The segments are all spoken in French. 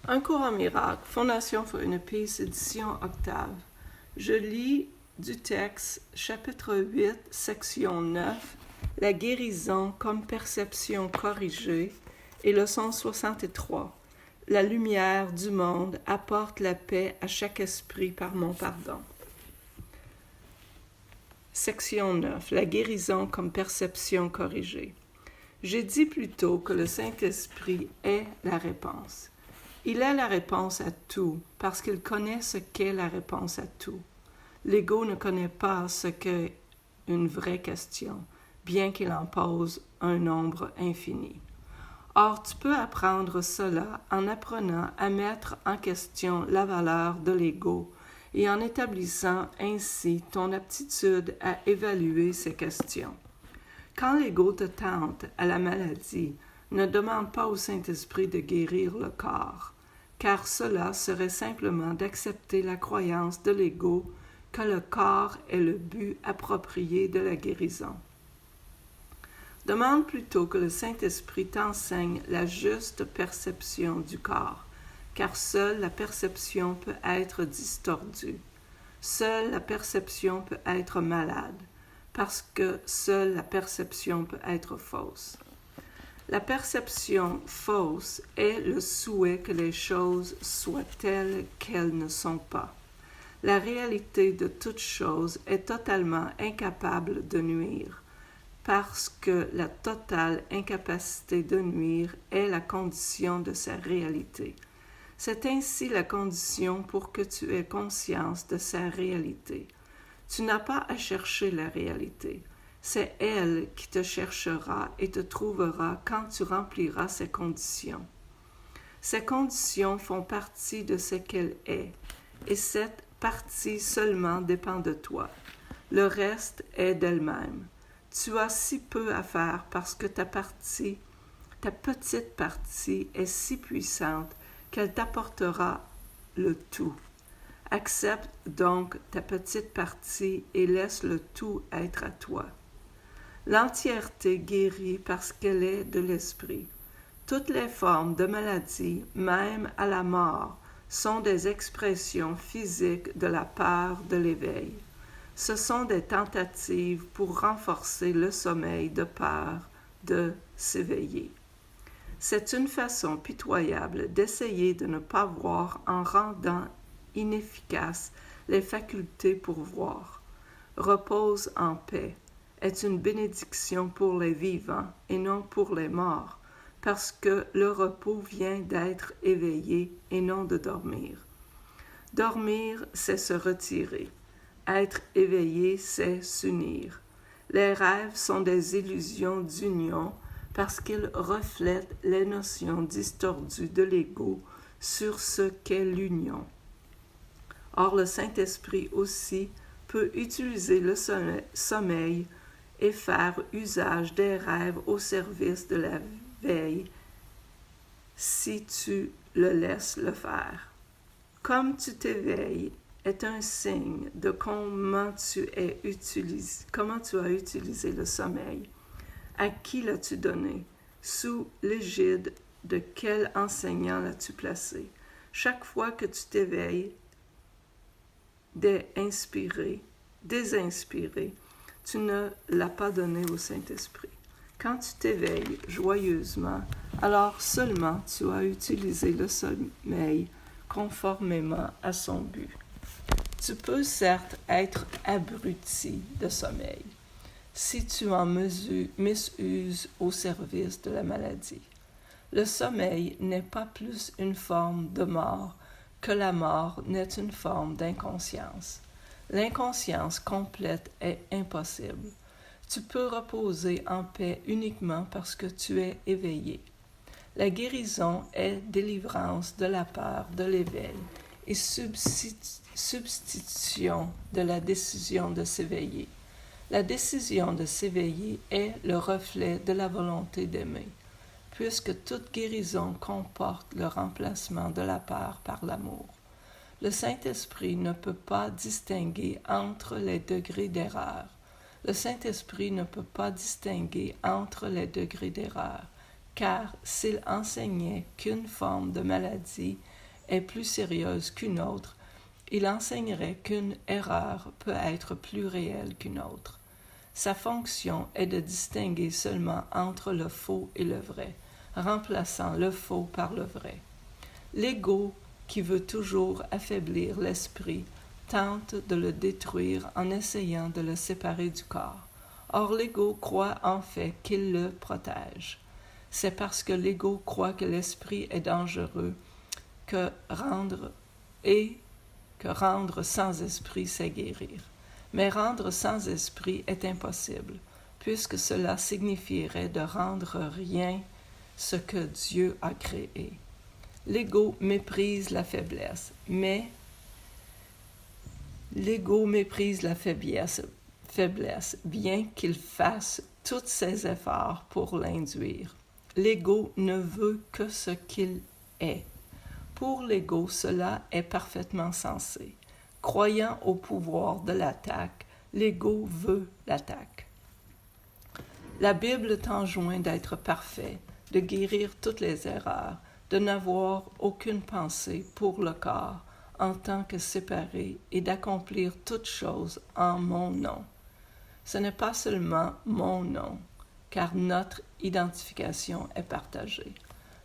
Un cours en miracle, Fondation for une Peace, édition Octave. Je lis du texte, chapitre 8, section 9, La guérison comme perception corrigée, et leçon 63. La lumière du monde apporte la paix à chaque esprit par mon pardon. Section 9. La guérison comme perception corrigée. J'ai dit plus tôt que le Saint-Esprit est la réponse. Il est la réponse à tout parce qu'il connaît ce qu'est la réponse à tout. L'ego ne connaît pas ce qu'est une vraie question, bien qu'il en pose un nombre infini. Or, tu peux apprendre cela en apprenant à mettre en question la valeur de l'ego et en établissant ainsi ton aptitude à évaluer ces questions. Quand l'ego te tente à la maladie, ne demande pas au Saint-Esprit de guérir le corps, car cela serait simplement d'accepter la croyance de l'ego que le corps est le but approprié de la guérison. Demande plutôt que le Saint-Esprit t'enseigne la juste perception du corps, car seule la perception peut être distordue. Seule la perception peut être malade, parce que seule la perception peut être fausse. La perception fausse est le souhait que les choses soient telles qu'elles ne sont pas. La réalité de toute chose est totalement incapable de nuire, parce que la totale incapacité de nuire est la condition de sa réalité. C'est ainsi la condition pour que tu aies conscience de sa réalité. Tu n'as pas à chercher la réalité. C'est elle qui te cherchera et te trouvera quand tu rempliras ses conditions. Ces conditions font partie de ce qu'elle est, et cette partie seulement dépend de toi. Le reste est d'elle-même. Tu as si peu à faire parce que ta petite partie est si puissante qu'elle t'apportera le tout. Accepte donc ta petite partie et laisse le tout être à toi. L'entièreté guérit parce qu'elle est de l'esprit. Toutes les formes de maladie, même à la mort, sont des expressions physiques de la peur de l'éveil. Ce sont des tentatives pour renforcer le sommeil de peur de s'éveiller. C'est une façon pitoyable d'essayer de ne pas voir en rendant inefficaces les facultés pour voir. Repose en paix est une bénédiction pour les vivants et non pour les morts, parce que le repos vient d'être éveillé et non de dormir. Dormir, c'est se retirer. Être éveillé, c'est s'unir. Les rêves sont des illusions d'union parce qu'ils reflètent les notions distordues de l'ego sur ce qu'est l'union. Or, le Saint-Esprit aussi peut utiliser le sommeil et faire usage des rêves au service de la veille si tu le laisses le faire. Comme tu t'éveilles est un signe de comment tu as utilisé le sommeil. À qui l'as-tu donné? Sous l'égide de quel enseignant l'as-tu placé? Chaque fois que tu t'éveilles, désinspiré, tu ne l'as pas donné au Saint-Esprit. Quand tu t'éveilles joyeusement, alors seulement tu as utilisé le sommeil conformément à son but. Tu peux certes être abruti de sommeil si tu en misuses au service de la maladie. Le sommeil n'est pas plus une forme de mort que la mort n'est une forme d'inconscience. L'inconscience complète est impossible. Tu peux reposer en paix uniquement parce que tu es éveillé. La guérison est délivrance de la peur de l'éveil et substitution de la décision de s'éveiller. La décision de s'éveiller est le reflet de la volonté d'aimer, puisque toute guérison comporte le remplacement de la peur par l'amour. Le Saint-Esprit ne peut pas distinguer entre les degrés d'erreur. Le Saint-Esprit ne peut pas distinguer entre les degrés d'erreur, car s'il enseignait qu'une forme de maladie est plus sérieuse qu'une autre, il enseignerait qu'une erreur peut être plus réelle qu'une autre. Sa fonction est de distinguer seulement entre le faux et le vrai, remplaçant le faux par le vrai. L'ego, qui veut toujours affaiblir l'esprit, tente de le détruire en essayant de le séparer du corps. Or, l'ego croit en fait qu'il le protège. C'est parce que l'ego croit que l'esprit est dangereux que rendre sans esprit, c'est guérir. Mais rendre sans esprit est impossible, puisque cela signifierait de rendre rien ce que Dieu a créé. L'ego méprise la faiblesse, bien qu'il fasse tous ses efforts pour l'induire. L'ego ne veut que ce qu'il est. Pour l'ego, cela est parfaitement sensé. Croyant au pouvoir de l'attaque, l'ego veut l'attaque. La Bible t'enjoint d'être parfait, de guérir toutes les erreurs, de n'avoir aucune pensée pour le corps en tant que séparé et d'accomplir toutes choses en mon nom. Ce n'est pas seulement mon nom, car notre identification est partagée.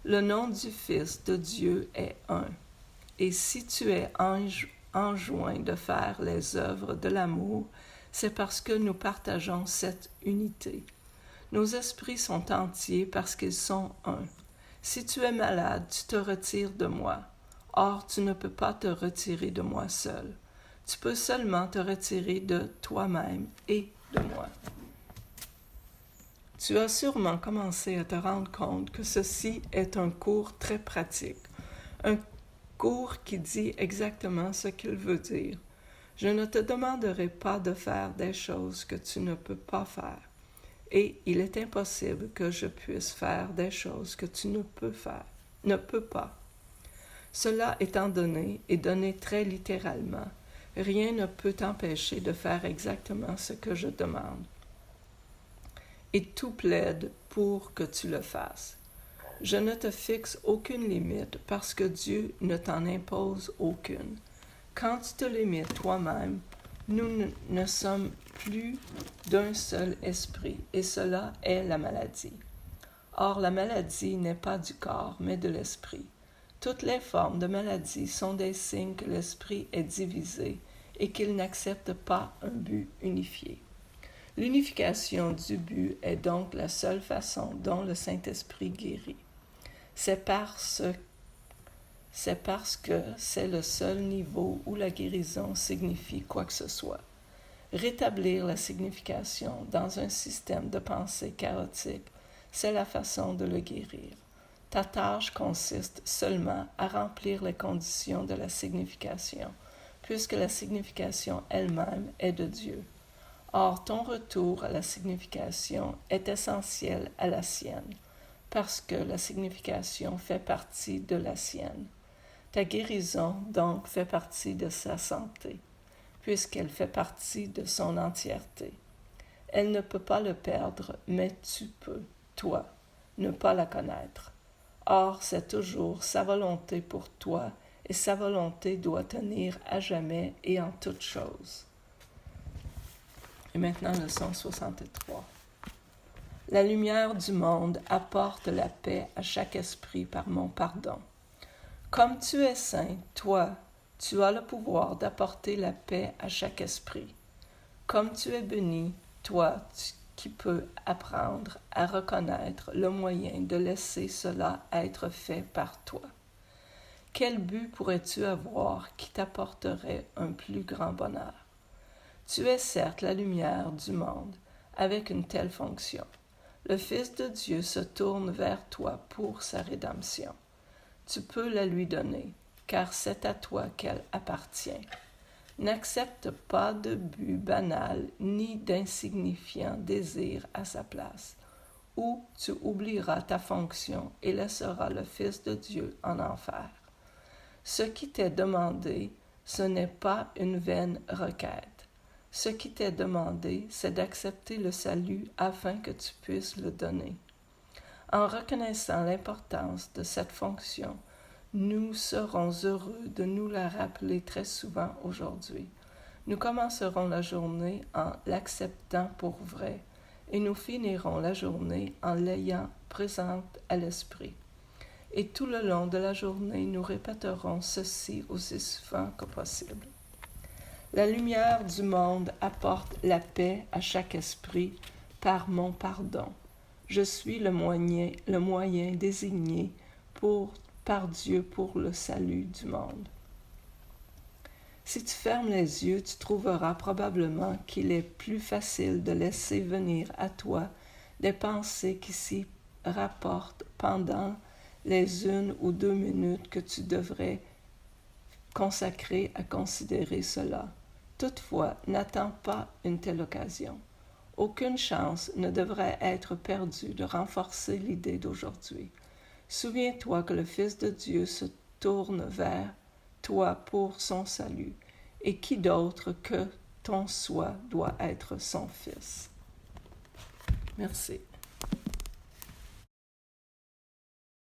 Le nom du Fils de Dieu est un. Et si tu es enjoint de faire les œuvres de l'amour, c'est parce que nous partageons cette unité. Nos esprits sont entiers parce qu'ils sont un. Si tu es malade, tu te retires de moi. Or, tu ne peux pas te retirer de moi seul. Tu peux seulement te retirer de toi-même et de moi. Tu as sûrement commencé à te rendre compte que ceci est un cours très pratique, un cours qui dit exactement ce qu'il veut dire. Je ne te demanderai pas de faire des choses que tu ne peux pas faire, et il est impossible que je puisse faire des choses que tu ne peux pas. Cela étant donné, et donné très littéralement, rien ne peut t'empêcher de faire exactement ce que je demande. Et tout plaide pour que tu le fasses. Je ne te fixe aucune limite parce que Dieu ne t'en impose aucune. Quand tu te limites toi-même, nous ne sommes plus d'un seul esprit, et cela est la maladie. Or, la maladie n'est pas du corps, mais de l'esprit. Toutes les formes de maladie sont des signes que l'esprit est divisé et qu'il n'accepte pas un but unifié. L'unification du but est donc la seule façon dont le Saint-Esprit guérit. C'est parce que c'est le seul niveau où la guérison signifie quoi que ce soit. Rétablir la signification dans un système de pensée chaotique, c'est la façon de le guérir. Ta tâche consiste seulement à remplir les conditions de la signification, puisque la signification elle-même est de Dieu. Or, ton retour à la signification est essentiel à la sienne, parce que la signification fait partie de la sienne. Ta guérison, donc, fait partie de sa santé, puisqu'elle fait partie de son entièreté. Elle ne peut pas le perdre, mais tu peux, toi, ne pas la connaître. Or, c'est toujours sa volonté pour toi, et sa volonté doit tenir à jamais et en toutes choses. Et maintenant, leçon 63. La lumière du monde apporte la paix à chaque esprit par mon pardon. Comme tu es saint, toi, tu as le pouvoir d'apporter la paix à chaque esprit. Comme tu es béni, toi, qui peux apprendre à reconnaître le moyen de laisser cela être fait par toi. Quel but pourrais-tu avoir qui t'apporterait un plus grand bonheur? Tu es certes la lumière du monde, avec une telle fonction. Le Fils de Dieu se tourne vers toi pour sa rédemption. Tu peux la lui donner, car c'est à toi qu'elle appartient. N'accepte pas de but banal ni d'insignifiant désir à sa place, ou tu oublieras ta fonction et laisseras le Fils de Dieu en enfer. Ce qui t'est demandé, ce n'est pas une vaine requête. Ce qui t'est demandé, c'est d'accepter le salut afin que tu puisses le donner. En reconnaissant l'importance de cette fonction, nous serons heureux de nous la rappeler très souvent aujourd'hui. Nous commencerons la journée en l'acceptant pour vrai et nous finirons la journée en l'ayant présente à l'esprit. Et tout le long de la journée, nous répéterons ceci aussi souvent que possible. La lumière du monde apporte la paix à chaque esprit par mon pardon. Je suis le moyen désigné par Dieu pour le salut du monde. Si tu fermes les yeux, tu trouveras probablement qu'il est plus facile de laisser venir à toi des pensées qui s'y rapportent pendant les 1 ou 2 minutes que tu devrais consacrer à considérer cela. Toutefois, n'attends pas une telle occasion. Aucune chance ne devrait être perdue de renforcer l'idée d'aujourd'hui. Souviens-toi que le Fils de Dieu se tourne vers toi pour son salut, et qui d'autre que ton soi doit être son Fils. Merci.